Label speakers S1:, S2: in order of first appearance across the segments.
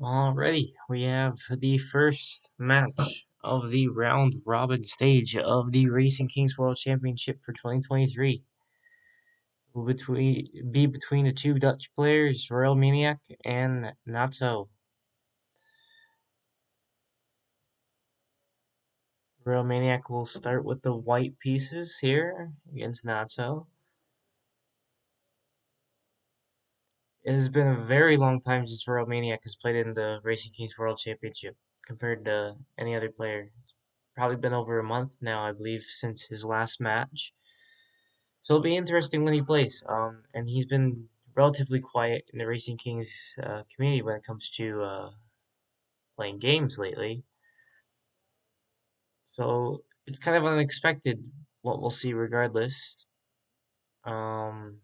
S1: Alrighty, we have the first match of the round robin stage of the Racing Kings World Championship for 2023. Will be between the two Dutch players, RoyalManiac and Natso. RoyalManiac will start with the white pieces here against Natso. It has been a very long time since RoyalManiac has played in the Racing Kings World Championship compared to any other player. It's probably been over a month now, I believe, since his last match. So it'll be interesting when he plays. And he's been relatively quiet in the Racing Kings community when it comes to playing games lately. So it's kind of unexpected what we'll see regardless. Um,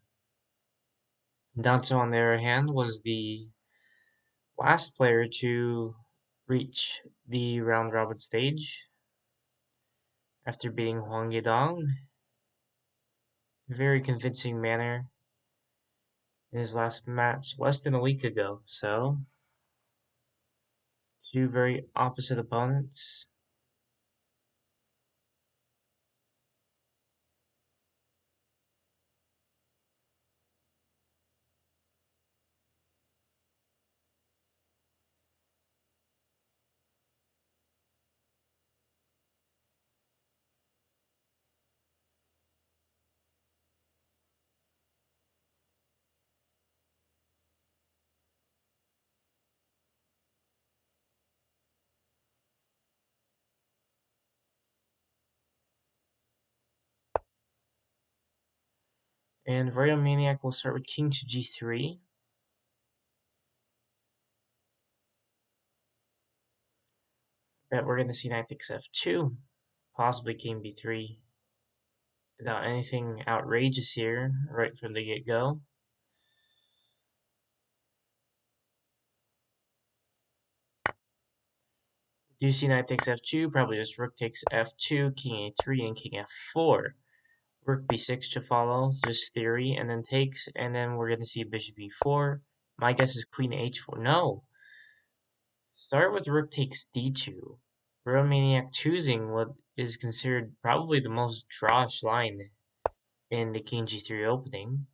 S1: Danzo, on the other hand, was the last player to reach the round robin stage after beating Huang Yedong in a very convincing manner in his last match less than a week ago. So, two very opposite opponents. And RoyalManiac will start with king to g3. Bet we're going to see knight takes f2, possibly king b3. Without anything outrageous here, right from the get-go. Do see knight takes f2, probably just rook takes f2, king a3, and king f4. Rook b6 to follow, just theory, and then takes, and then we're going to see bishop e4. My guess is queen h4. No! Start with rook takes d2. RoyalManiac choosing what is considered probably the most drawish line in the king g3 opening.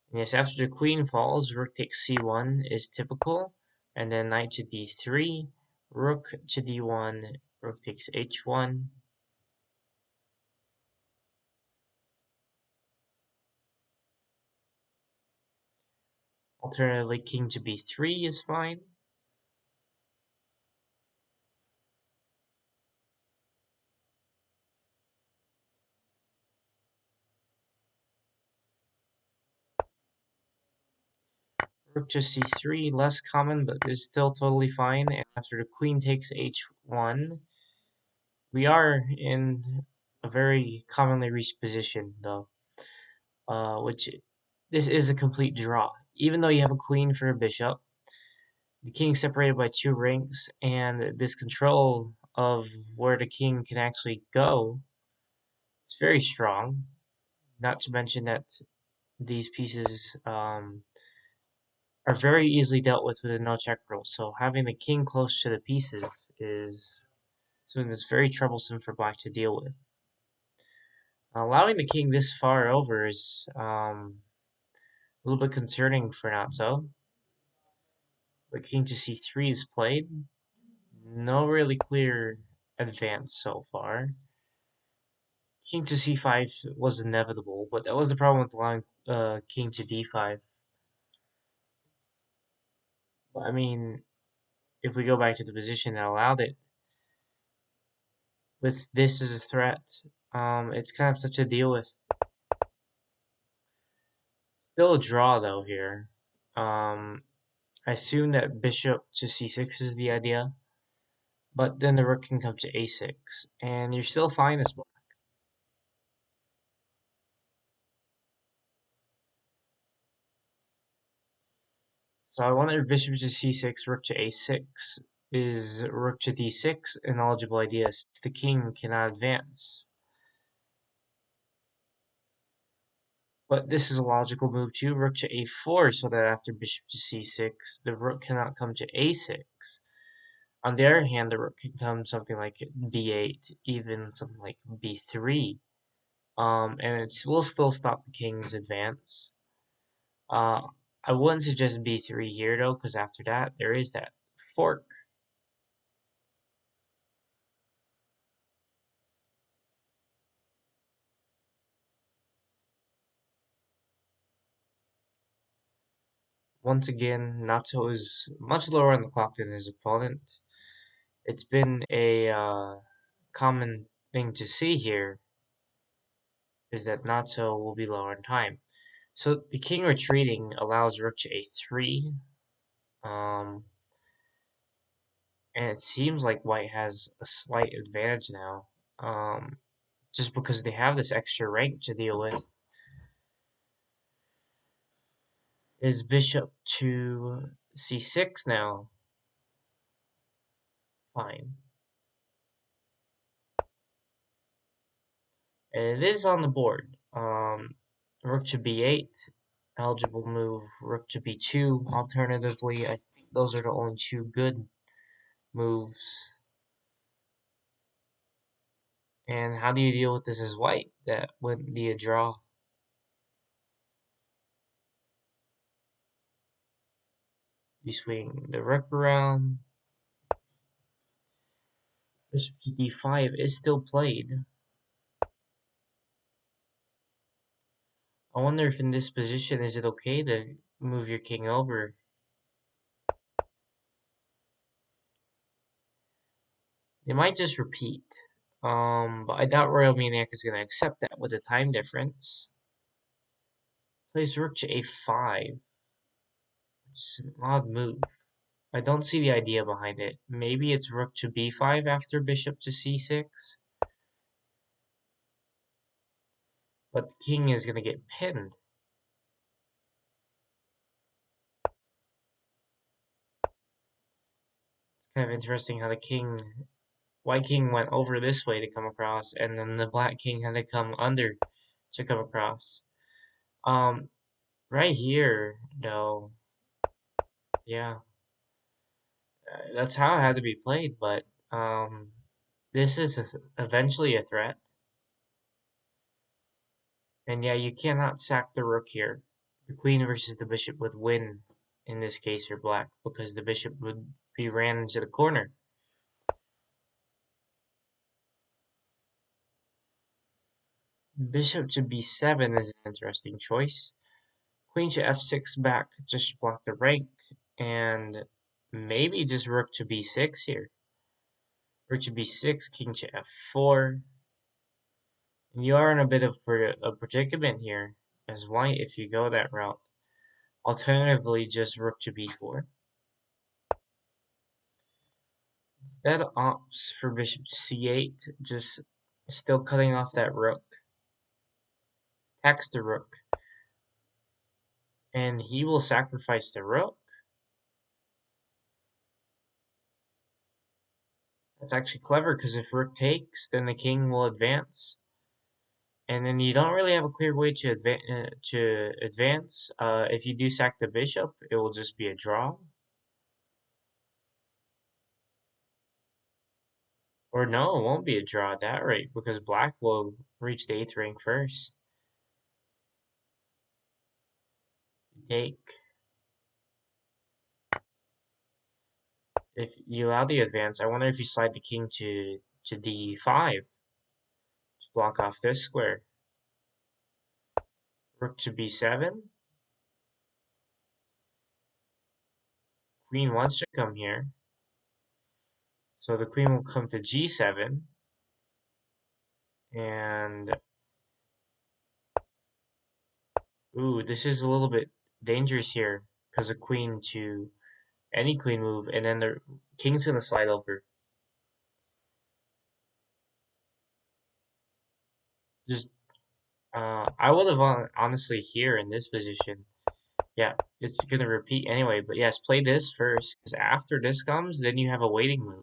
S1: And yes, after the queen falls, rook takes c1 is typical, and then knight to d3, rook to d1, rook takes h1. Alternatively, king to b3 is fine. Rook to c3, less common, but is still totally fine. And after the queen takes h1, we are in a very commonly reached position, though, which this is a complete draw. Even though you have a queen for a bishop, the king separated by 2 ranks, and this control of where the king can actually go is very strong. Not to mention that these pieces are very easily dealt with a no check rule. So having the king close to the pieces is something that's very troublesome for black to deal with. Allowing the king this far over is a little bit concerning for Natso. But king to c3 is played. No really clear advance so far. King to c5 was inevitable, but that was the problem with allowing king to d5. But, I mean, if we go back to the position that allowed it, with this as a threat, it's kind of tough to deal with. Still a draw though here. I assume that bishop to c6 is the idea, but then the rook can come to a6, and you're still fine as well. So I wanted bishop to c6, rook to a6. Is rook to d6 an eligible idea since the king cannot advance? But this is a logical move too. Rook to a4, so that after bishop to c6, the rook cannot come to a6. On the other hand, the rook can come something like b8, even something like b3. And it will still stop the king's advance. I wouldn't suggest b3 here though, because after that, there is that fork. Once again, Natso is much lower on the clock than his opponent. It's been a common thing to see here is that Natso will be lower in time. So the king retreating allows rook to a3. Um, and it seems like white has a slight advantage now. Just because they have this extra rank to deal with. Is bishop to c6 now? Fine. And it is on the board. Rook to b8, eligible move. Rook to b2, alternatively. I think those are the only two good moves. And how do you deal with this as white? That wouldn't be a draw. You swing the rook around. Bishop to d5 is still played. I wonder if in this position, is it okay to move your king over? They might just repeat. But I doubt RoyalManiac is going to accept that with the time difference. Plays rook to a5. It's an odd move. I don't see the idea behind it. Maybe it's rook to b5 after bishop to c6. But the king is going to get pinned. It's kind of interesting how the white king went over this way to come across, and then the black king had to come under to come across. Right here, though, yeah, that's how it had to be played, but this is eventually a threat. And yeah, you cannot sack the rook here. The queen versus the bishop would win in this case for black, because the bishop would be ran into the corner. Bishop to b7 is an interesting choice. Queen to f6 back, just block the rank, and maybe just rook to b6 here. Rook to b6, king to f4. And you are in a bit of a predicament here as white if you go that route. Alternatively, just rook to b4. Instead opts for bishop to c8, just still cutting off that rook. Attacks the rook. And he will sacrifice the rook. That's actually clever, because if rook takes, then the king will advance. And then you don't really have a clear way to advance. If you do sack the bishop, it will just be a draw. Or no, it won't be a draw at that rate, because black will reach the 8th rank first. Take. If you allow the advance, I wonder if you slide the king to d5 to block off this square. Rook to b7. Queen wants to come here. So the queen will come to g7. And ooh, this is a little bit dangerous here, because of queen to any queen move, and then the king's gonna slide over. Just I would have honestly here in this position. Yeah, it's gonna repeat anyway, but yes, play this first, because after this comes, then you have a waiting move.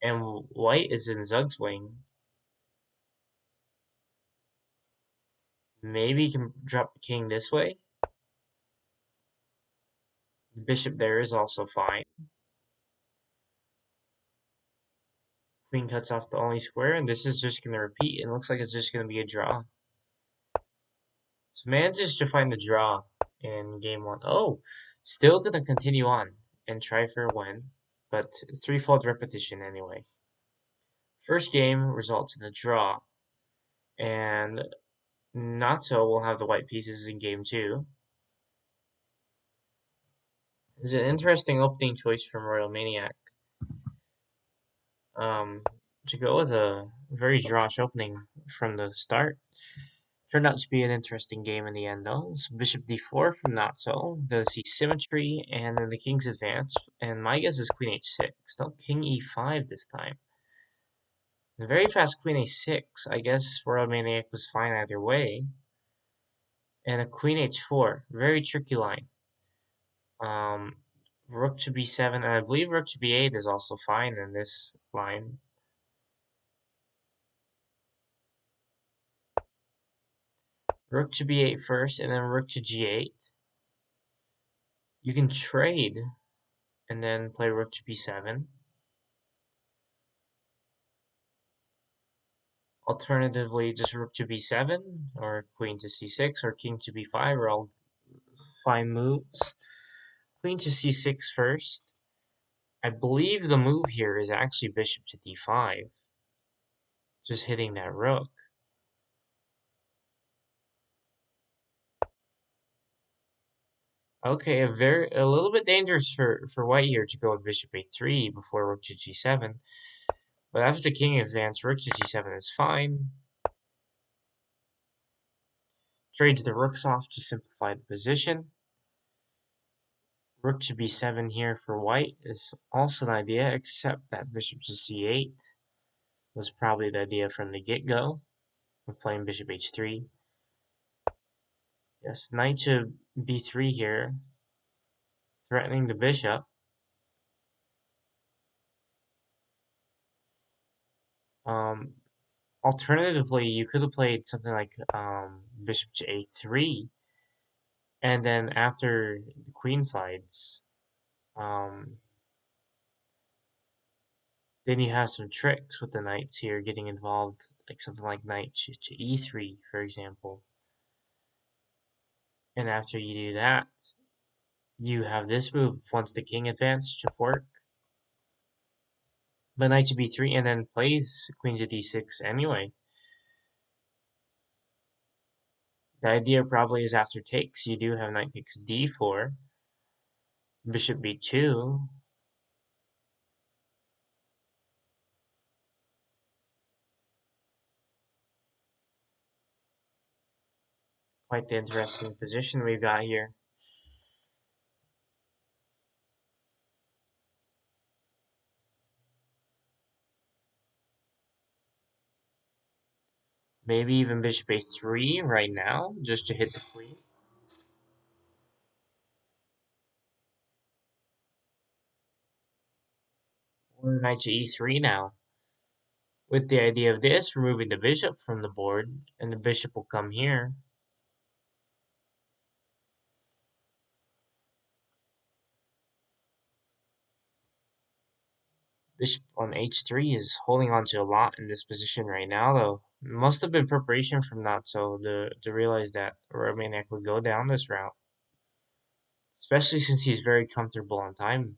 S1: And white is in Zug's wing. Maybe you can drop the king this way. The bishop there is also fine. Queen cuts off the only square, and this is just going to repeat. It looks like it's just going to be a draw. So manages to find the draw in game one. Oh, still going to continue on and try for a win, but threefold repetition anyway. First game results in a draw, and Natso will have the white pieces in game two. It's an interesting opening choice from RoyalManiac. To go with a very drawish opening from the start. Turned out to be an interesting game in the end, though. So bishop d4 from Natso. Gonna see symmetry, and then the king's advance. And my guess is queen h6. No, king e5 this time. A very fast queen a6. I guess RoyalManiac was fine either way. And a queen h4. Very tricky line. Rook to b7, and I believe rook to b8 is also fine in this line. Rook to b8 first, and then rook to g8. You can trade, and then play rook to b7. Alternatively, just rook to b7, or queen to c6, or king to b5 are all fine moves. Queen to c6 first. I believe the move here is actually bishop to d5. Just hitting that rook. Okay, a little bit dangerous for white here to go with bishop a3 before rook to g7. But after the king advance, rook to g7 is fine. Trades the rooks off to simplify the position. Rook to b7 here for white is also an idea, except that bishop to c8 was probably the idea from the get-go. We're playing bishop h3. Yes, knight to b3 here, threatening the bishop. Alternatively, you could have played something like bishop to a3, and then after the queen slides, then you have some tricks with the knights here getting involved, like something like knight to e3, for example. And after you do that, you have this move once the king advances to fork. But knight to b3 and then plays queen to d6 anyway. The idea probably is after takes, you do have knight takes d4, bishop b2. Quite the interesting position we've got here. Maybe even bishop a3 right now, just to hit the queen. Or knight to e3 now. With the idea of this, removing the bishop from the board, and the bishop will come here. Bishop on h3 is holding on to a lot in this position right now, though. Must have been preparation from Natso to realize that RoyalManiac would go down this route. Especially since he's very comfortable on time.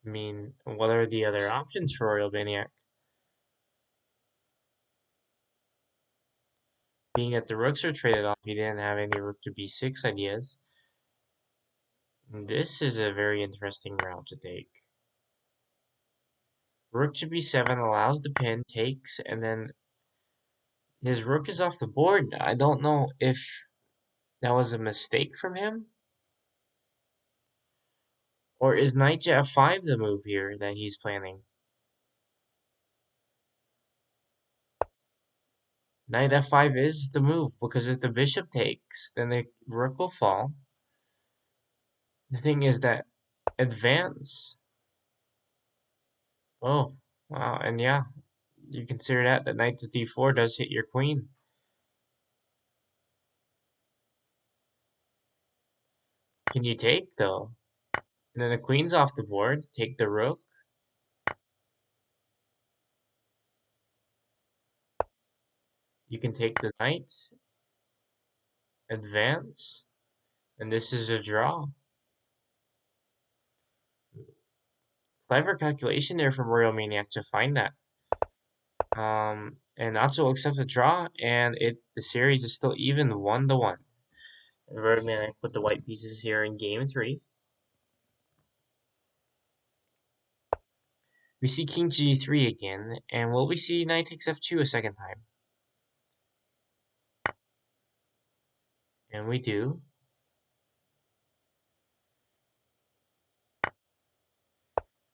S1: I mean, what are the other options for RoyalManiac? Being that the rooks are traded off, he didn't have any rook to b6 ideas. This is a very interesting route to take. Rook to b7 allows the pin, takes, and then his rook is off the board. I don't know if that was a mistake from him. Or is knight to f5 the move here that he's planning? Knight f5 is the move, because if the bishop takes, then the rook will fall. The thing is that advance. Oh, Wow, and yeah, you consider that knight to d4 does hit your queen. Can you take, though? And then the queen's off the board. Take the rook. You can take the knight, advance, and this is a draw. Clever calculation there from RoyalManiac to find that. And Natso accepts the draw, and the series is still even 1-1. And RoyalManiac put the white pieces here in game 3. We see king g3 again, and will we see knight takes f2 a second time? And we do.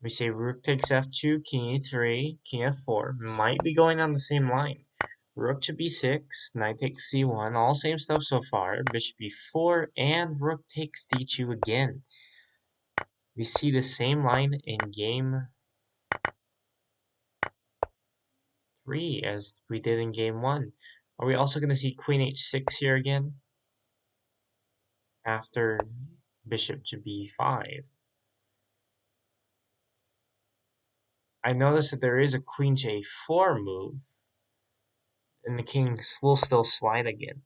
S1: We say rook takes f2, king e3, king f4. Might be going on the same line. Rook to b6, knight takes c1, all same stuff so far. Bishop e4, and rook takes d2 again. We see the same line in game 3 as we did in game 1. Are we also going to see queen h6 here again? After bishop to b5. I notice that there is a queen to a4 move, and the kings will still slide again.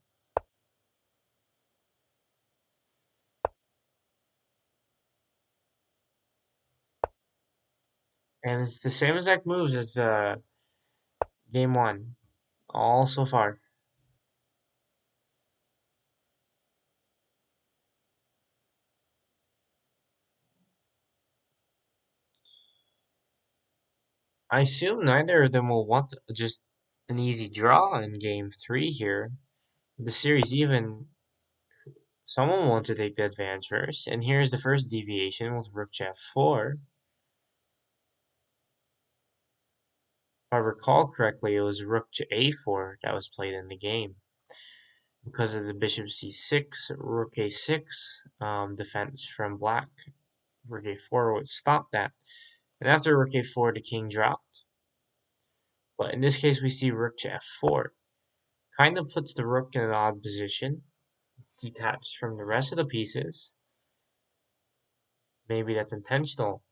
S1: And it's the same exact moves as game 1, all so far. I assume neither of them will want just an easy draw in game 3 here. The series even, someone wants to take the advantage first, and here's the first deviation with rook to f4. If I recall correctly, it was rook to a4 that was played in the game. Because of the bishop c6, rook a6 defense from black. Rook a4 would stop that. And after rook a4, the king dropped. But in this case, we see rook to f4. Kind of puts the rook in an odd position, detached from the rest of the pieces. Maybe that's intentional.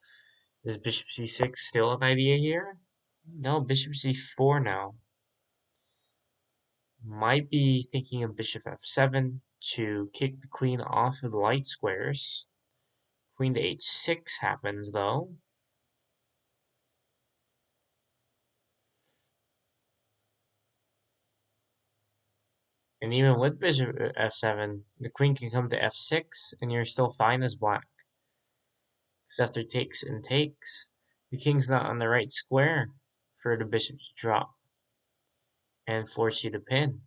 S1: Is bishop c6 still an idea here? No, bishop c4 now. Might be thinking of bishop f7 to kick the queen off of the light squares. Queen to h6 happens, though. And even with bishop f7, the queen can come to f6, and you're still fine as black. Because after takes and takes, the king's not on the right square for the bishop to drop and force you to pin.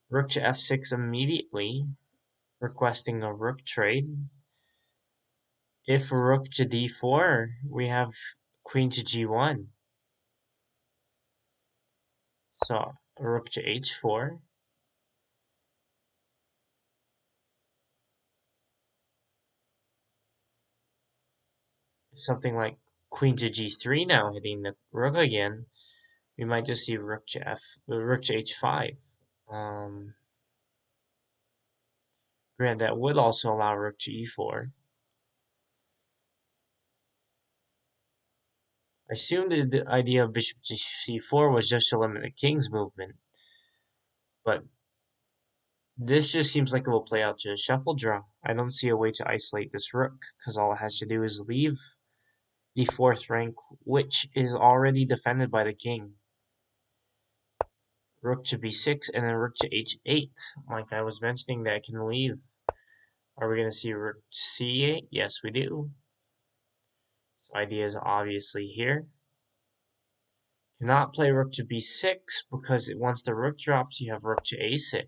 S1: Rook to f6 immediately, requesting a rook trade. If rook to d4, we have queen to g1. So rook to h4. Something like queen to g3 now hitting the rook again. We might just see rook to h5. Granted, that would also allow rook to e4. I assumed the idea of bishop to c4 was just to limit the king's movement, but this just seems like it will play out to a shuffle draw. I don't see a way to isolate this rook, because all it has to do is leave the 4th rank, which is already defended by the king. Rook to b6, and then rook to h8. Like I was mentioning, that can leave. Are we going to see rook to c8? Yes, we do. So idea is obviously here. Cannot play rook to b6, because once the rook drops, you have rook to a6.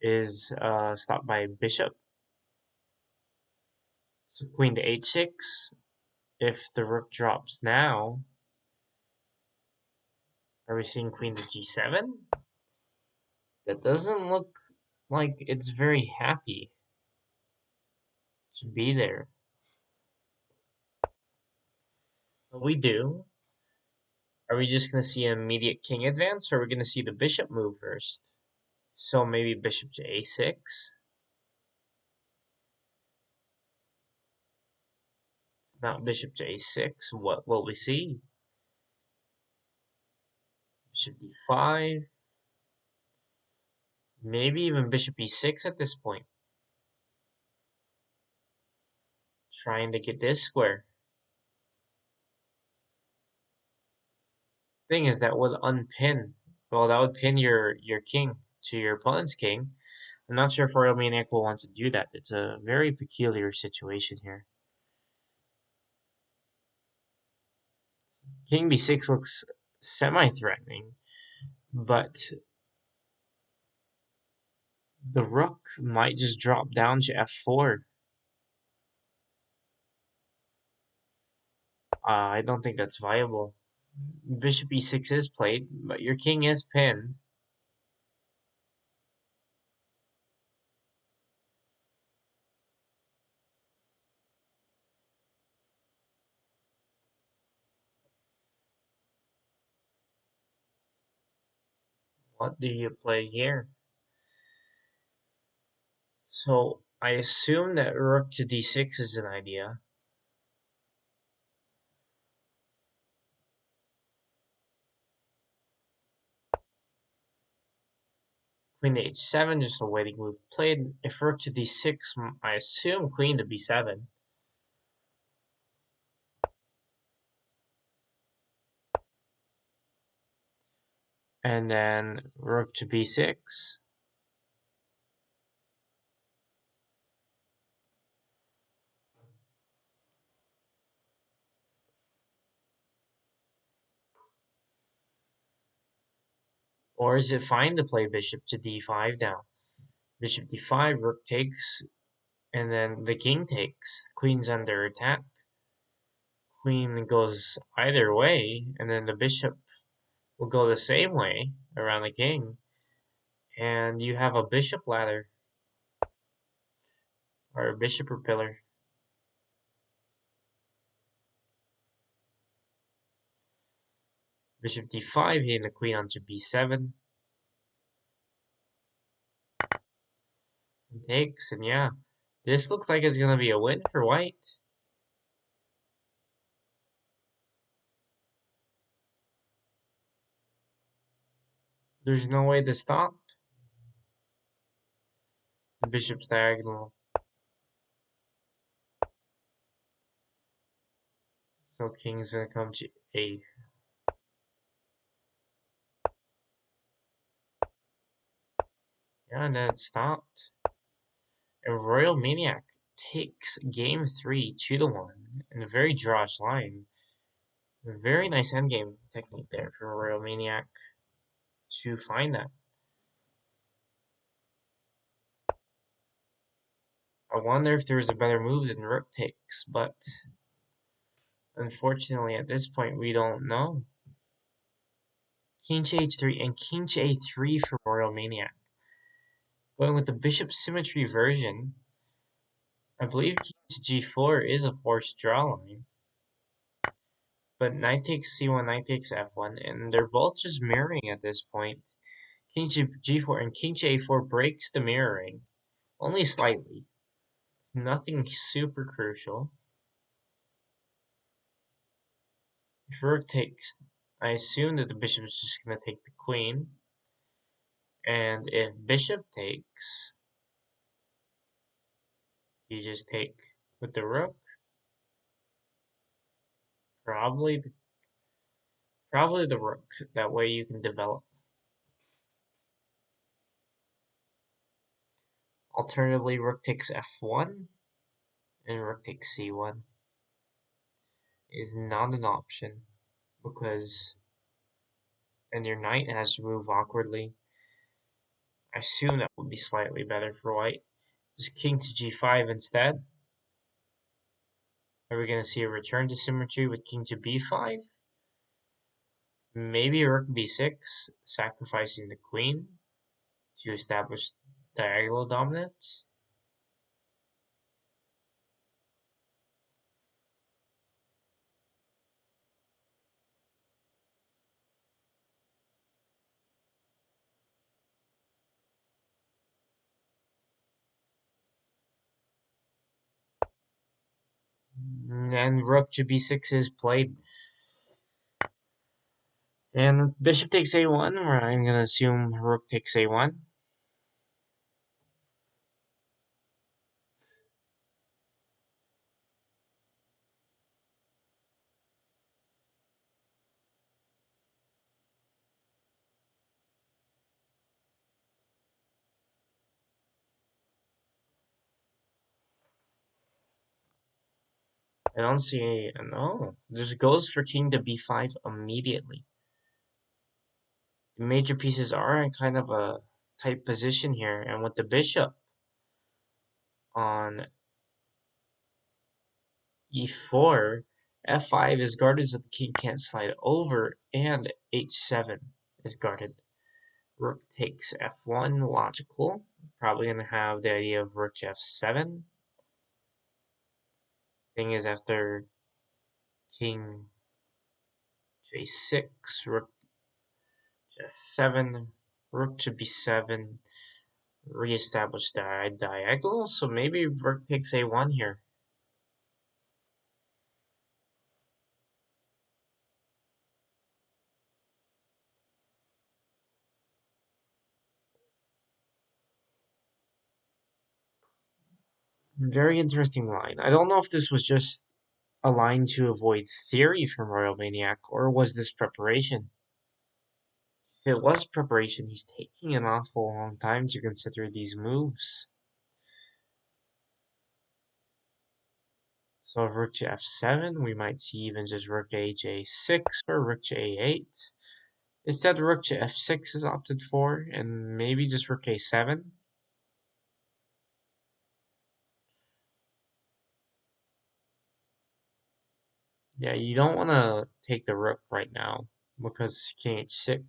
S1: Is stopped by bishop. So queen to h6. If the rook drops now, are we seeing queen to g7? That doesn't look like it's very happy to be there. We do. Are we just going to see an immediate king advance, or are we going to see the bishop move first? So maybe bishop to a6. Not bishop to a6. What will we see? Bishop d5. Maybe even bishop e6 at this point. Trying to get this square. Thing is, that would unpin. Well, that would pin your king to your opponent's king. I'm not sure if RoyalManiac will want to do that. It's a very peculiar situation here. King b6 looks semi-threatening, but the rook might just drop down to f4. I don't think that's viable. Bishop e6 is played, but your king is pinned. What do you play here? So I assume that rook to d6 is an idea. Queen to h7, just a waiting move played. If rook to d6, I assume queen to b7. And then rook to b6. Or is it fine to play bishop to d5 now? Bishop d5, rook takes, and then the king takes. Queen's under attack. Queen goes either way, and then the bishop will go the same way around the king. And you have a bishop ladder, or a bishop pillar. Bishop d5, hitting the queen onto b7. And takes, and yeah. This looks like it's going to be a win for white. There's no way to stop. The bishop's diagonal. So king's going to come to a. Yeah, and then it stopped. And RoyalManiac takes game 3 2-1 in a very drawish line. A very nice endgame technique there for RoyalManiac to find that. I wonder if there's a better move than rook takes, but unfortunately at this point we don't know. King to h3 and king to a3 for RoyalManiac. Going with the bishop symmetry version, I believe king to g4 is a forced draw line. But knight takes c1, knight takes f1, and they're both just mirroring at this point. King to g4 and king to a4 breaks the mirroring, only slightly. It's nothing super crucial. If rook takes, I assume that the bishop is just going to take the queen. And if bishop takes, you just take with the rook. Probably the rook. That way you can develop. Alternatively, rook takes f1 and rook takes c1 is not an option because then your knight has to move awkwardly. I assume that would be slightly better for white. Just king to g5 instead. Are we going to see a return to symmetry with king to b5? Maybe rook b6, sacrificing the queen to establish diagonal dominance. And rook to b6 is played. And bishop takes a1, where I'm going to assume rook takes a1. I don't see a no. Just goes for king to b5 immediately. The major pieces are in kind of a tight position here, and with the bishop on e4, f5 is guarded so the king can't slide over, and h7 is guarded. Rook takes f1, logical. Probably going to have the idea of rook to f7. Thing is, after king to a6, rook to f7, rook to b7, reestablish the diagonal, so maybe rook takes a1 here. Very interesting line. I don't know if this was just a line to avoid theory from RoyalManiac, or was this preparation? If it was preparation, he's taking an awful long time to consider these moves. So rook to f7, we might see even just rook to j6 or rook to a8. Instead, rook to f6 is opted for, and maybe just rook a7. Yeah, you don't want to take the rook right now because king h6,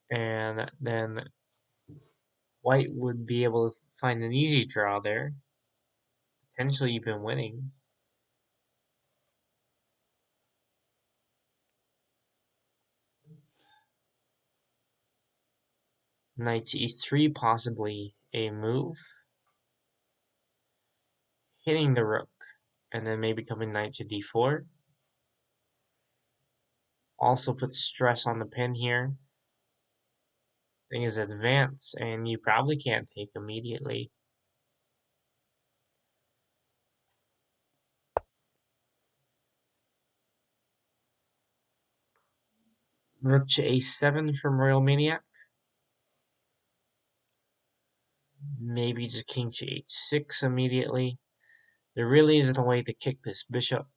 S1: and then white would be able to find an easy draw there, potentially even winning. Knight to e3, possibly a move, hitting the rook, and then maybe coming knight to d4. Also puts stress on the pin here. Thing is advance, and you probably can't take immediately. Rook to a7 from RoyalManiac. Maybe just king to h6 immediately. There really isn't a way to kick this bishop.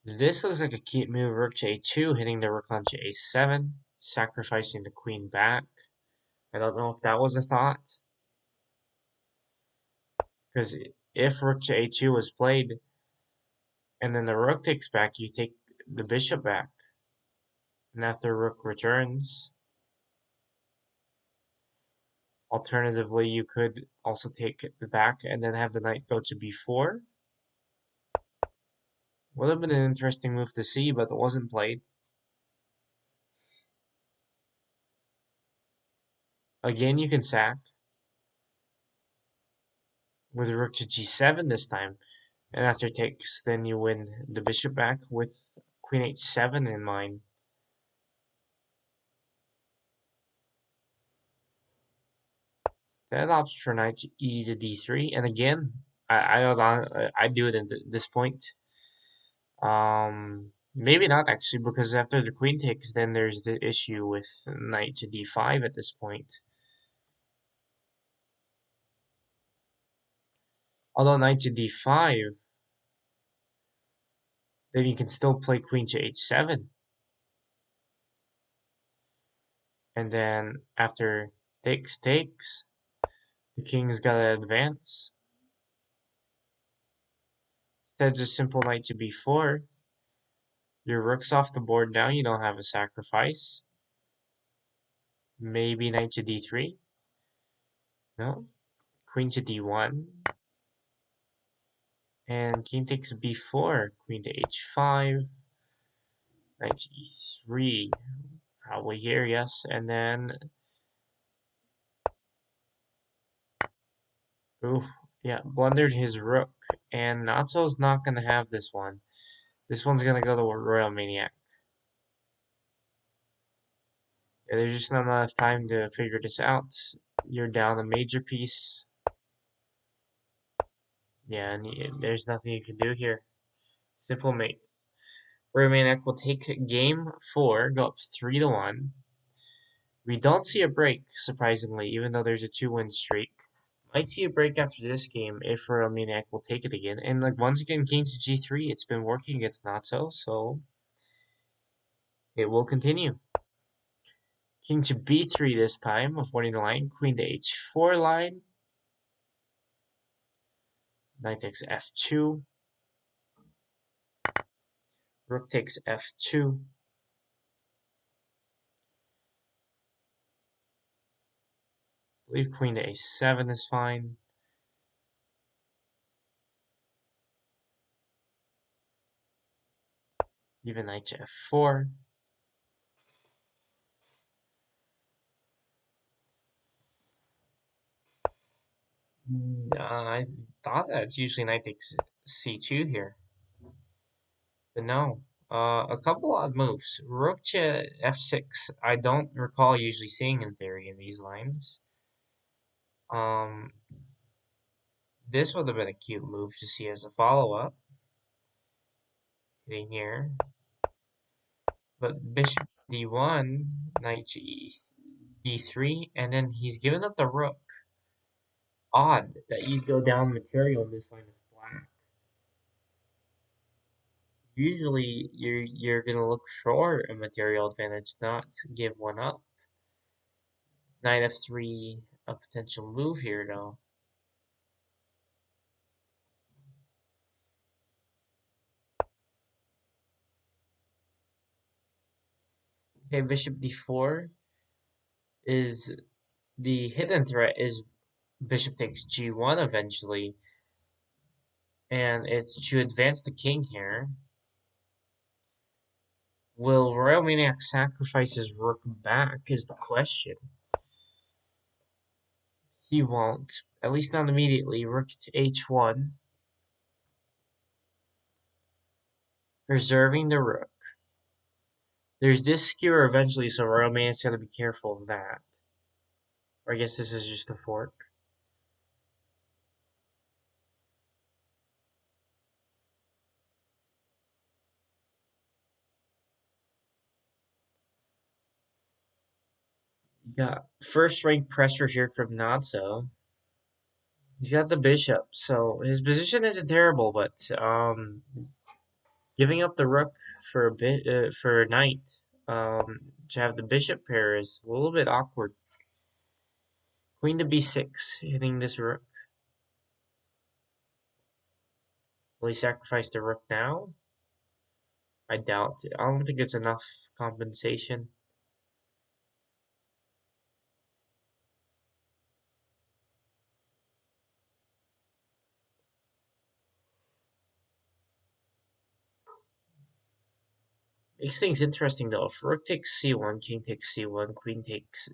S1: This looks like a cute move, rook to a2, hitting the rook onto a7, sacrificing the queen back. I don't know if that was a thought, because if rook to a2 was played, and then the rook takes back, you take the bishop back. And after rook returns, alternatively, you could also take it back and then have the knight go to b4. Would have been an interesting move to see, but it wasn't played. Again, you can sack with rook to g7 this time. And after takes, then you win the bishop back with queen h7 in mind. That opts for knight e to d3. And again, I do it at this point. Maybe not actually, because after the queen takes, then there's the issue with knight to d5 at this point. Although knight to d5, then you can still play queen to h7. And then after takes, the king's gotta advance. Instead of just simple knight to b4, your rook's off the board now, you don't have a sacrifice. Maybe knight to d3. No. Queen to d1. And king takes b4. Queen to h5. Knight to e3. Probably here, yes. And then Ooh, yeah, blundered his rook, and Natso's not gonna have this one. This one's gonna go to RoyalManiac. Yeah, there's just not enough time to figure this out. You're down a major piece. Yeah, and there's nothing you can do here. Simple mate. RoyalManiac will take game 4, go up 3-1. We don't see a break, surprisingly, even though there's a 2-win streak. Might see a break after this game if RoyalManiac will take it again. And like once again, king to g3, it's been working against Natso, so it will continue. King to b3 this time, avoiding the line. Queen to h4 line. Knight takes f2. Rook takes f2. I believe queen to a7 is fine. Even knight to f4. I thought that's usually knight takes c2 here. But no. A couple odd moves. Rook to f6. I don't recall usually seeing in theory in these lines. Um, this would have been a cute move to see as a follow-up. Hitting here. But bishop d1, knight to d3, and then he's given up the rook. Odd that you go down material in this line is black. Usually you're gonna look for a material advantage, not give one up. Knight f3, a potential move here though. Okay, bishop d4 is the hidden threat is bishop takes g1 eventually, and it's to advance the king here. Will RoyalManiac sacrifice his rook back is the question. He won't, at least not immediately. Rook to h1, preserving the rook. There's this skewer eventually, so RoyalManiac's gotta be careful of that. Or I guess this is just a fork. You got first rank pressure here from Natso. He's got the bishop, so his position isn't terrible, but giving up the rook for a bit for a knight to have the bishop pair is a little bit awkward. Queen to b6, hitting this rook. Will he sacrifice the rook now? I doubt it. I don't think it's enough compensation. Makes things interesting though. If rook takes c1, king takes c1, queen takes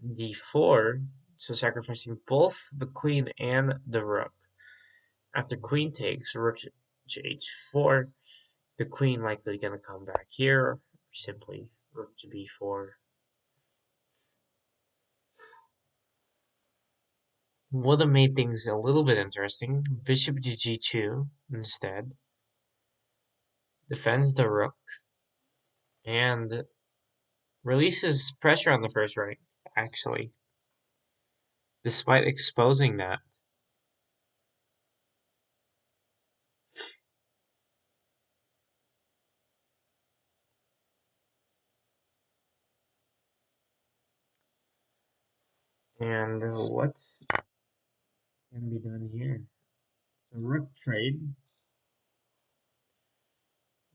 S1: d4, so sacrificing both the queen and the rook. After queen takes, rook to h4, the queen likely gonna come back here, or simply rook to b4. Would have made things a little bit interesting. Bishop to g2 instead. Defends the rook. And releases pressure on the first rank, actually. Despite exposing that. And what can be done here? So rook trade.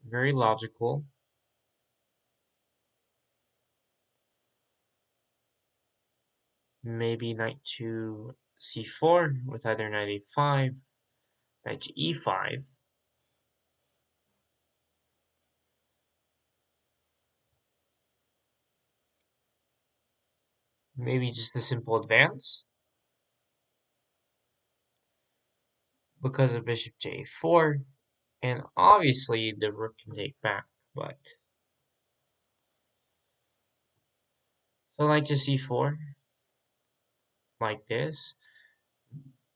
S1: Very logical. Maybe knight to c4 with either knight a5, knight to e5. Maybe just a simple advance. because of bishop j4, and obviously the rook can take back, but so knight to c4 like this.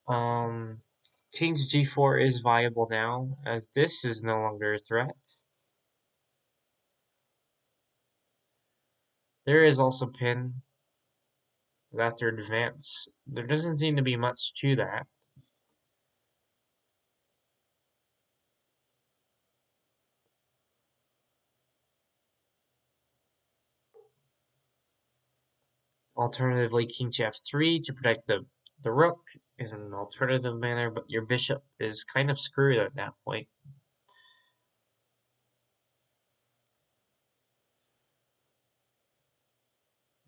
S1: King to g4 is viable now, as this is no longer a threat. There is also pin after advance. There doesn't seem to be much to that. Alternatively, king to f3 to protect the rook is an alternative manner, but your bishop is kind of screwed at that point.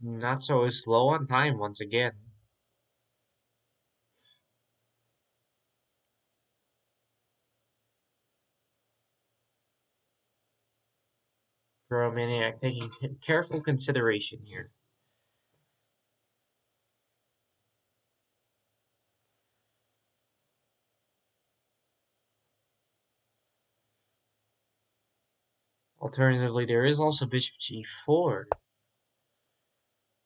S1: Natso is slow on time once again. RoyalManiac taking careful consideration here. Alternatively, there is also bishop g4.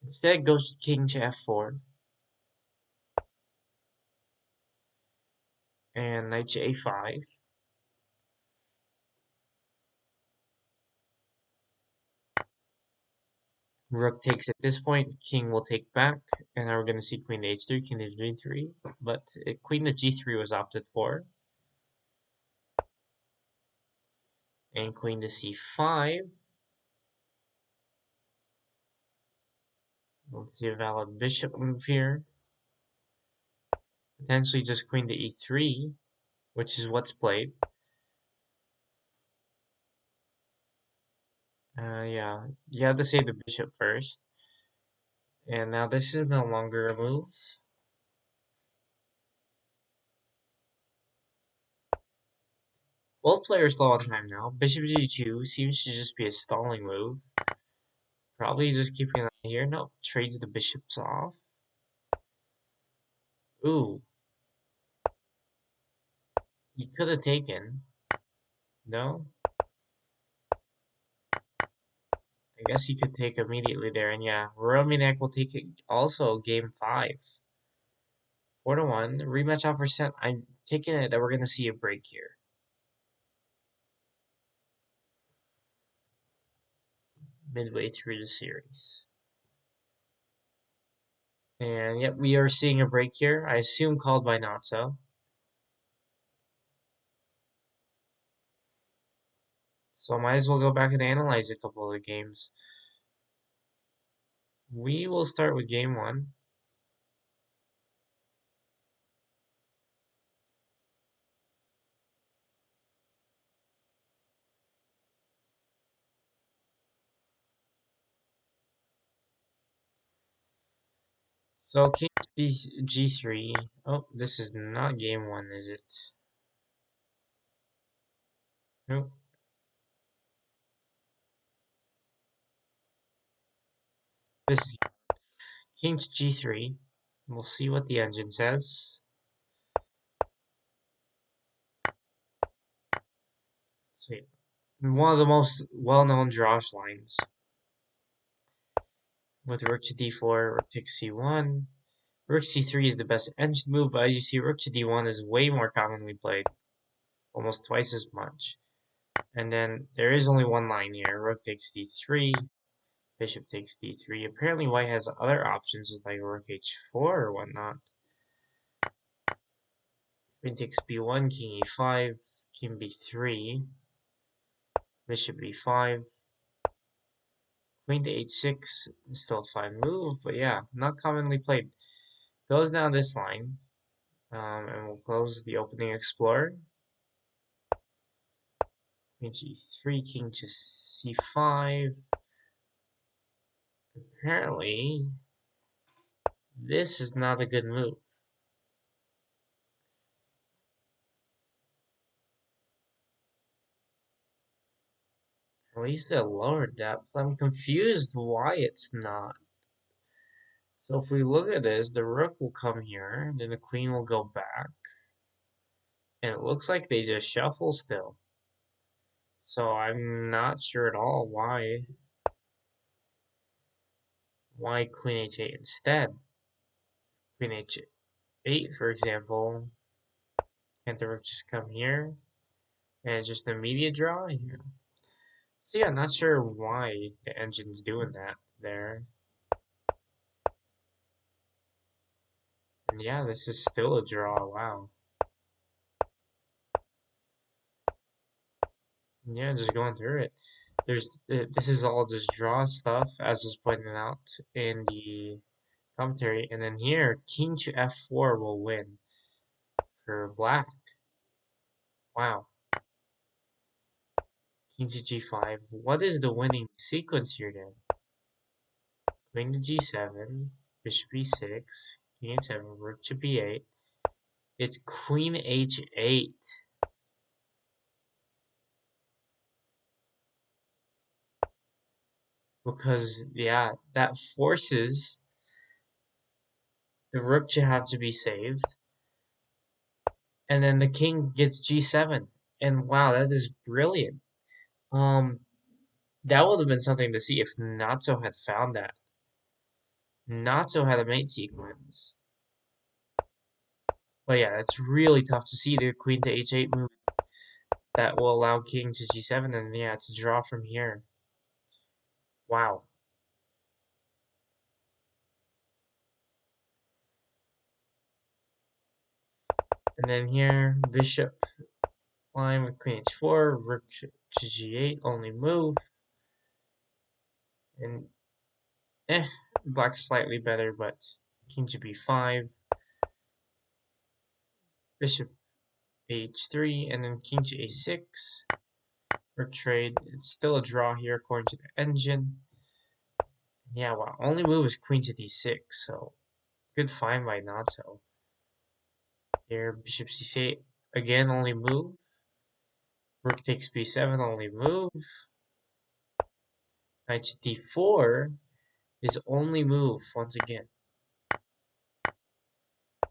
S1: Instead, goes king to f4. And knight to a5. Rook takes at this point, king will take back, and now we're going to see queen to h3, king to g3, but queen to g3 was opted for. And queen to c5. Let's see a valid bishop move here. Potentially just queen to e3, which is what's played. Yeah, you have to save the bishop first. And now this is no longer a move. Both players slow on time now. Bishop g2 seems to just be a stalling move. Probably just keeping an eye here. No, trades the bishops off. Ooh, he could have taken. No? I guess he could take immediately there. And yeah, RoyalManiac will take it also game 5. 4-1. Rematch offer sent. I'm taking it that we're going to see a break here. Midway through the series. And yep, we are seeing a break here. I assume called by Natso. So I might as well go back and analyze a couple of the games. We will start with game 1. So king g3. Oh, this is not game 1, is it? Nope. This is king to g3. We'll see what the engine says. Sweet. One of the most well-known Drosh lines. With rook to d4, rook takes c1. Rook c3 is the best engine move, but as you see, rook to d1 is way more commonly played. Almost twice as much. And then there is only one line here. Rook takes d3, bishop takes d3. Apparently white has other options with like rook h4 or whatnot. Queen takes b1, king e5, king b3, bishop b5, queen to h6 is still a fine move, but yeah, not commonly played. Goes down this line, and we'll close the opening explorer. Queen g3, king to c5. Apparently, this is not a good move. At least at lower depths. I'm confused why it's not. So if we look at this, the rook will come here, then the queen will go back. And it looks like they just shuffle still. So I'm not sure at all why Queen H8 instead. Queen H8, for example. Can't the rook just come here? And just an immediate draw? Yeah. So yeah, not sure why the engine's doing that there. And yeah, this is still a draw, wow. Yeah, just going through it. This is all just draw stuff, as was pointed out in the commentary. And then here, king to f4 will win for black. Wow. King to g5. What is the winning sequence here then? Queen to g7, bishop e6, king h7, rook to b8. It's queen h8. Because, yeah, that forces the rook to have to be saved. And then the king gets g7. And wow, that is brilliant. That would have been something to see if Natso had found that. Natso had a mate sequence. But yeah, it's really tough to see the queen to h8 move that will allow king to g7 and yeah, to draw from here. Wow. And then here, bishop line with queen h4, rook to g8, only move. And black's slightly better, but king to b5, bishop h3, and then king to a6. Rook trade. It's still a draw here according to the engine. Yeah, well, only move is queen to d6, so good find by Natso. Here, bishop c8, again, only move. Rook takes b7, only move. Knight to d4 is only move once again.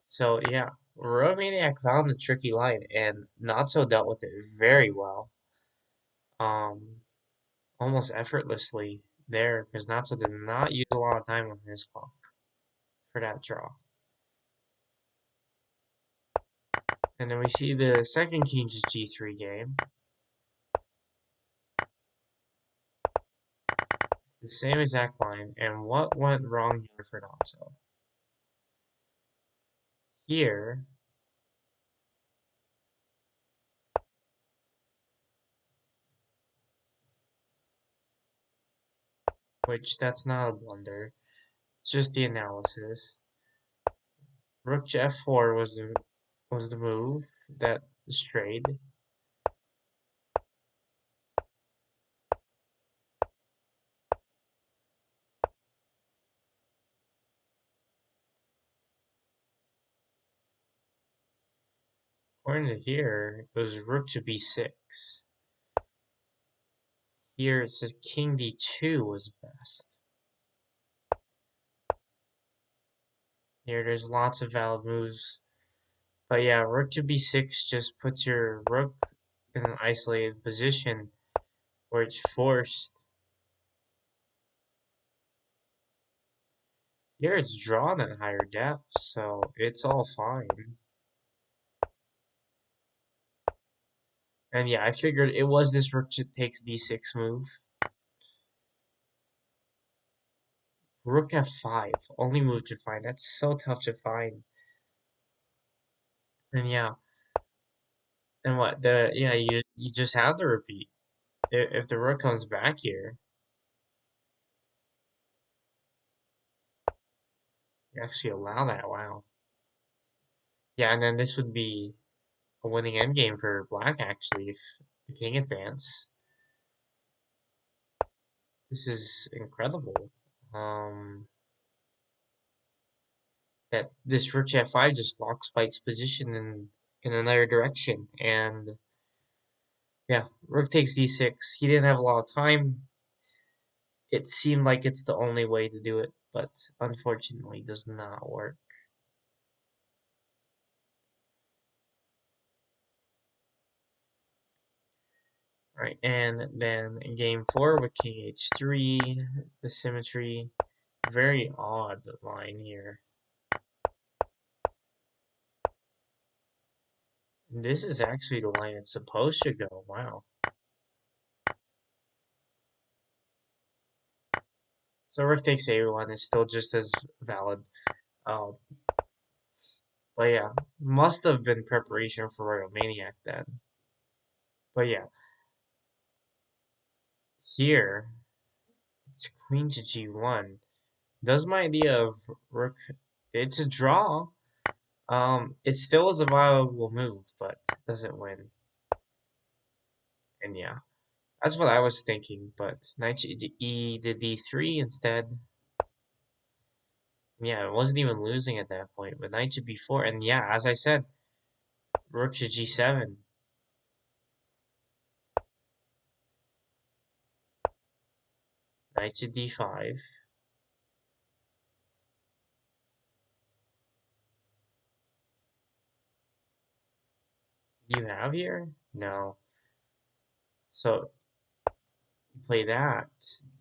S1: So yeah, RoyalManiac found the tricky line, and Natso dealt with it very well. Almost effortlessly there, because Natso did not use a lot of time on his clock for that draw. And then we see the second king to g3 game. It's the same exact line, and what went wrong here for Natso? Here, which that's not a blunder, just the analysis. Rook to f4 was the move that strayed. According to here, it was rook to b6. Here it says king d2 was best. Here there's lots of valid moves. But yeah, rook to b6 just puts your rook in an isolated position where it's forced. Here it's drawn at higher depth, so it's all fine. And yeah, I figured it was this rook takes d6 move. Rook f5, only move to find. That's so tough to find. And yeah, and what you just have to repeat. If the rook comes back here, you actually allow that. Wow. Yeah, and then this would be a winning endgame for black actually if the king advanced. This is incredible. That this rook f5 just locks White's position in another direction, and yeah, rook takes d6. He didn't have a lot of time. It seemed like it's the only way to do it, but unfortunately does not work. Alright, and then game 4 with king h3, the symmetry. Very odd line here. This is actually the line it's supposed to go. Wow. So rook takes a1 is still just as valid. Um, but yeah, must have been preparation for RoyalManiac then. But yeah, here it's queen to g1. Does my idea of rook? It's a draw. It still is a viable move, but doesn't win. And yeah, that's what I was thinking. But knight to e to d3 instead. Yeah, it wasn't even losing at that point. But knight to b4, and yeah, as I said, rook to g7. Knight to d5. Do you have here? No. So you play that.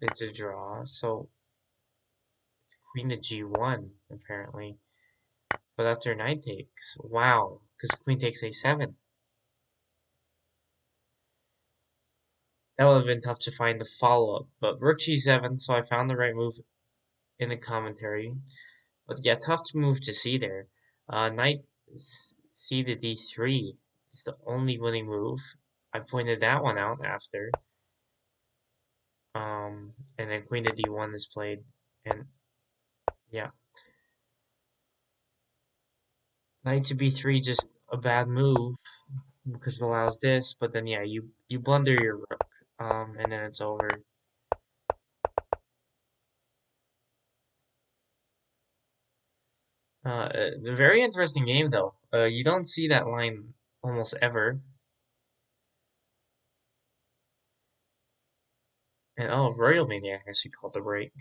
S1: It's a draw. So it's queen to g1 apparently. But after knight takes, wow, because queen takes a7. That would have been tough to find the follow-up. But rook g7, so I found the right move in the commentary. But yeah, tough to move to c there. Knight c to d3 is the only winning move. I pointed that one out after. And then queen to d1 is played. And yeah, knight to b3 just a bad move because it allows this. But then yeah, you blunder your rook. And then it's over. A very interesting game though. You don't see that line almost ever. And oh, RoyalManiac actually called the break.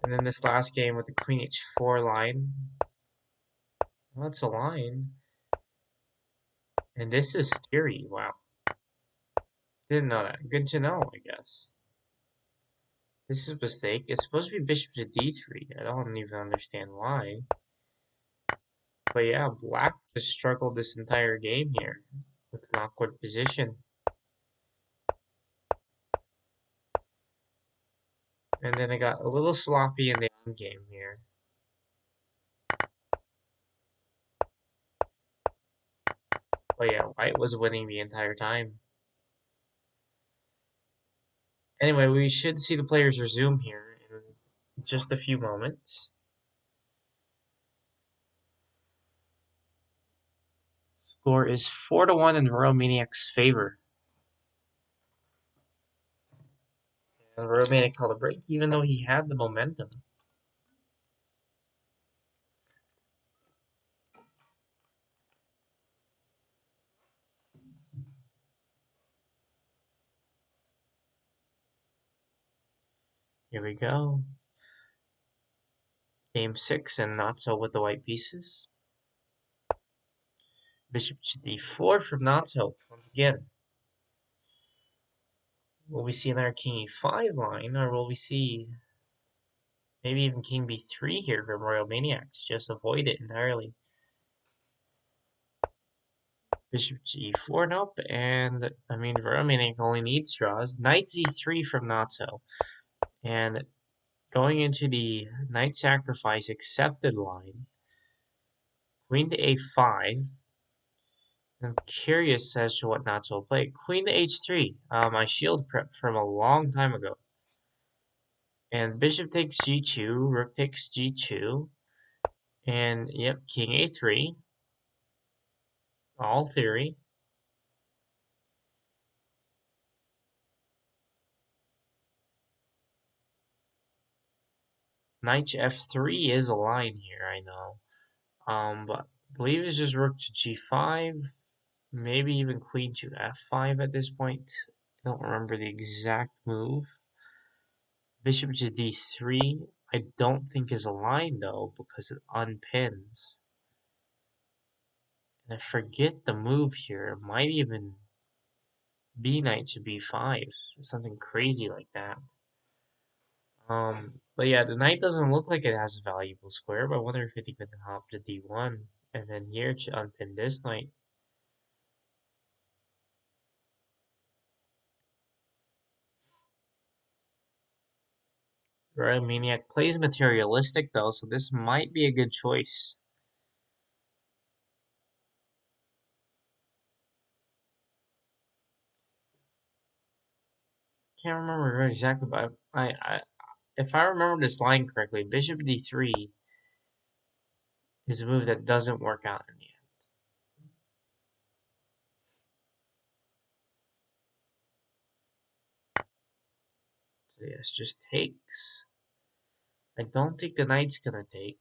S1: And then this last game with the Queen H4 line. Well, that's a line. And this is theory. Wow. Didn't know that. Good to know, I guess. This is a mistake. It's supposed to be bishop to d3. I don't even understand why. But yeah, black just struggled this entire game here with an awkward position. And then I got a little sloppy in the end game here. But yeah, white was winning the entire time. Anyway, we should see the players resume here in just a few moments. Score is 4-1 in RoyalManiac's favor. And RoyalManiac called a break, even though he had the momentum. Here we go. Game 6 and Natso with the white pieces. Bishop to d4 from Natso once again. Will we see another king e5 line, or will we see maybe even king b3 here from RoyalManiacs? Just avoid it entirely. Bishop to e4, nope, and I mean RoyalManiac only needs draws. Knight e3 from Natso, and going into the knight sacrifice accepted line. Queen to a5. I'm curious as to what Natsu will play. Queen to h3. My shield prep from a long time ago. And bishop takes g2, rook takes g2, and yep, king a3. All theory. Knight to f3 is a line here, I know. But I believe it's just rook to g5, maybe even queen to f5 at this point. I don't remember the exact move. Bishop to d3, I don't think is a line though, because it unpins. And I forget the move here. It might even B knight to B5, something crazy like that. But yeah, the knight doesn't look like it has a valuable square, but I wonder if it can hop to D1, and then here to unpin this knight. RoyalManiac plays materialistic though, so this might be a good choice. Can't remember exactly, but if I remember this line correctly, Bishop D3 is a move that doesn't work out in the end. So yes, just takes. I don't think the knight's gonna take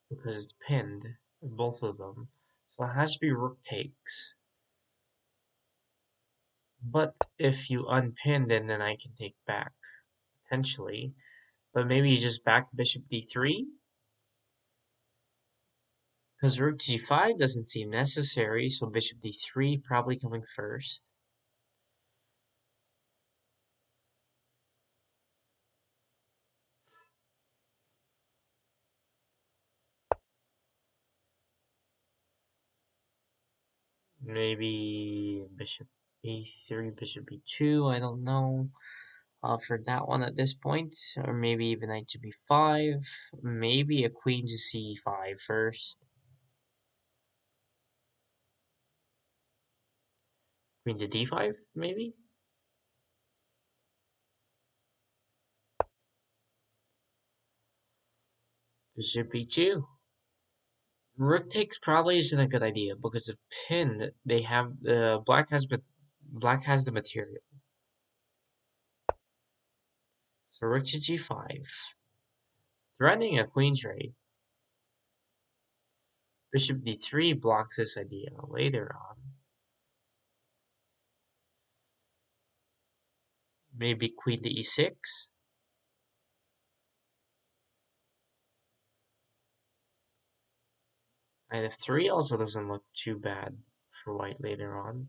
S1: because it's pinned, both of them. So it has to be rook takes. But if you unpin, then the knight can take back, potentially. But maybe you just back bishop d3? Because rook g5 doesn't seem necessary, so bishop d3 probably coming first. Maybe bishop a3, bishop b2, I don't know. For that one at this point, or maybe even knight to b5, maybe a queen to c5 first. Queen to d5, maybe? Bishop e2. Rook takes probably isn't a good idea because if pinned, they have the black has the material. So rook to g5, threatening a queen trade. Bishop d3 blocks this idea later on. Maybe queen to e6. Knight f3 also doesn't look too bad for white later on.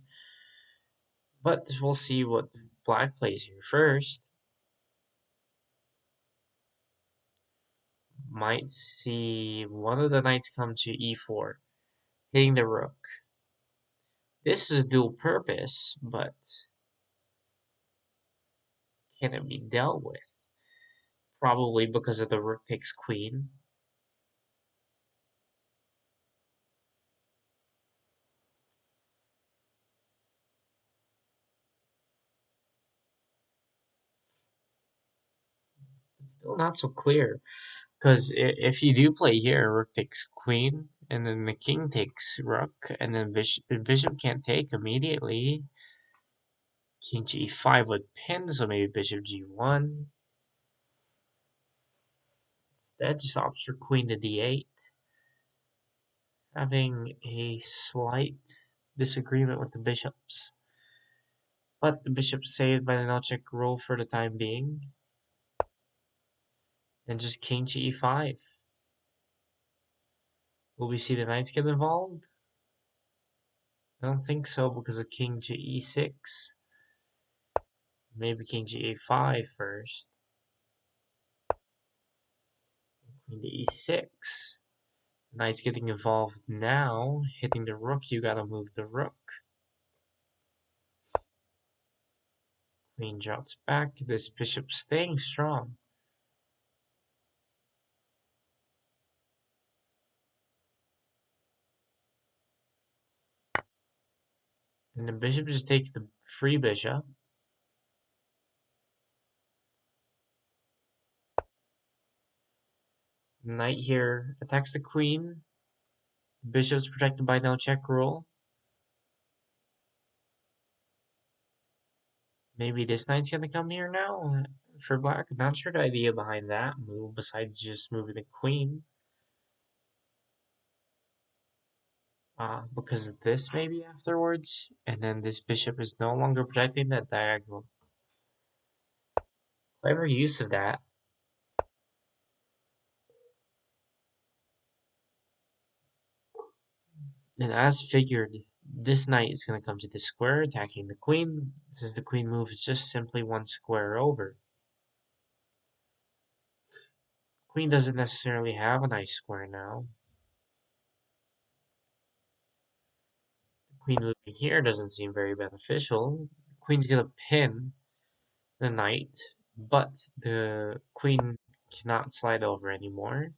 S1: But we'll see what black plays here first. Might see one of the knights come to e4, hitting the rook. This is dual purpose, but can it be dealt with? Probably because of the rook takes queen. It's still not so clear. Because if you do play here, rook takes queen, and then the king takes rook, and then bishop can't take immediately. King g5 would pin, so maybe bishop g1. Instead, just opts for queen to d8. Having a slight disagreement with the bishops. But the bishop's saved by the no-check rule for the time being. And just king to e5. Will we see the knights get involved? I don't think so because of king to e6. Maybe king to a5 first. Queen to e6. Knight's getting involved now. Hitting the rook, you gotta move the rook. Queen drops back. This bishop staying strong. And the bishop just takes the free bishop. Knight here attacks the queen. Bishop's protected by no check rule. Maybe this knight's gonna come here now for black. Not sure the idea behind that move besides just moving the queen. Because of this maybe afterwards, and then this bishop is no longer protecting that diagonal. Clever use of that. And as figured, This knight is going to come to this square, attacking the queen. Since the queen moves just simply one square over. Queen doesn't necessarily have a nice square now. Queen moving here doesn't seem very beneficial. Queen's going to pin the knight, but the queen cannot slide over anymore.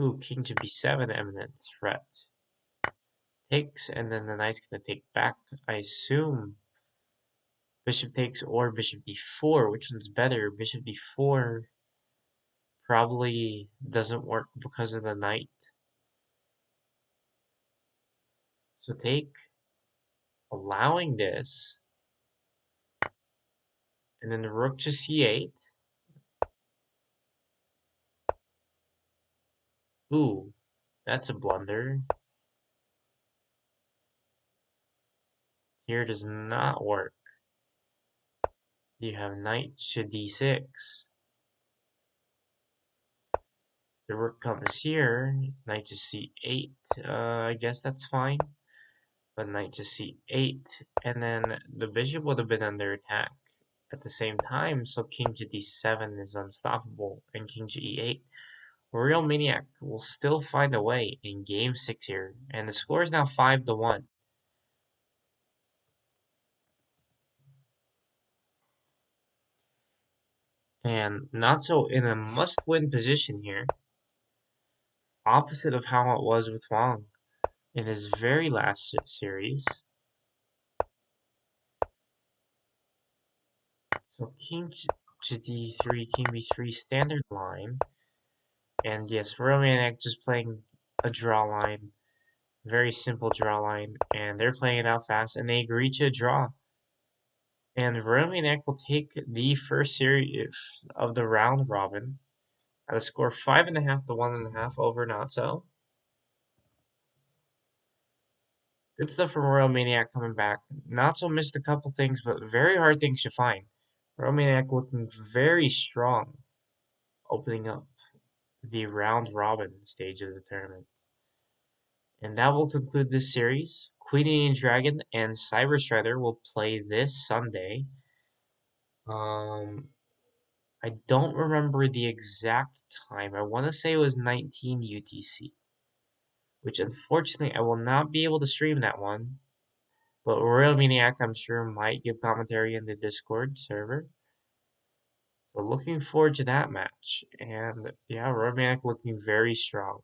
S1: Ooh, king to b7, imminent threat. Takes, and then the knight's going to take back, I assume. Bishop takes or bishop d4, which one's better? Bishop d4 probably doesn't work because of the knight. So take, allowing this, and then the rook to c8. Ooh, that's a blunder. Here does not work. You have knight to d6. The rook comes here, knight to c8. I guess that's fine. But knight to c8, and then the bishop would have been under attack at the same time, so king to d7 is unstoppable, and king to e8. RoyalManiac will still find a way in game 6 here, and the score is now 5-1. And Natso in a must-win position here, opposite of how it was with Wang in his very last series. So king to d3, king b3, standard line. And yes, RoyalManiac just playing a draw line, very simple draw line, and they're playing it out fast, and they agree to a draw. And RoyalManiac will take the first series of the round robin at a score 5.5 to 1.5 over Natso. Good stuff from RoyalManiac coming back. Natso missed a couple things, but very hard things to find. RoyalManiac looking very strong, opening up the round robin stage of the tournament. And that will conclude this series. Queen Indian Dragon and Cyber Strider will play this Sunday. I don't remember the exact time. I want to say it was 19 UTC, which unfortunately I will not be able to stream that one. But RoyalManiac, I'm sure, might give commentary in the Discord server. So looking forward to that match. And yeah, RoyalManiac looking very strong.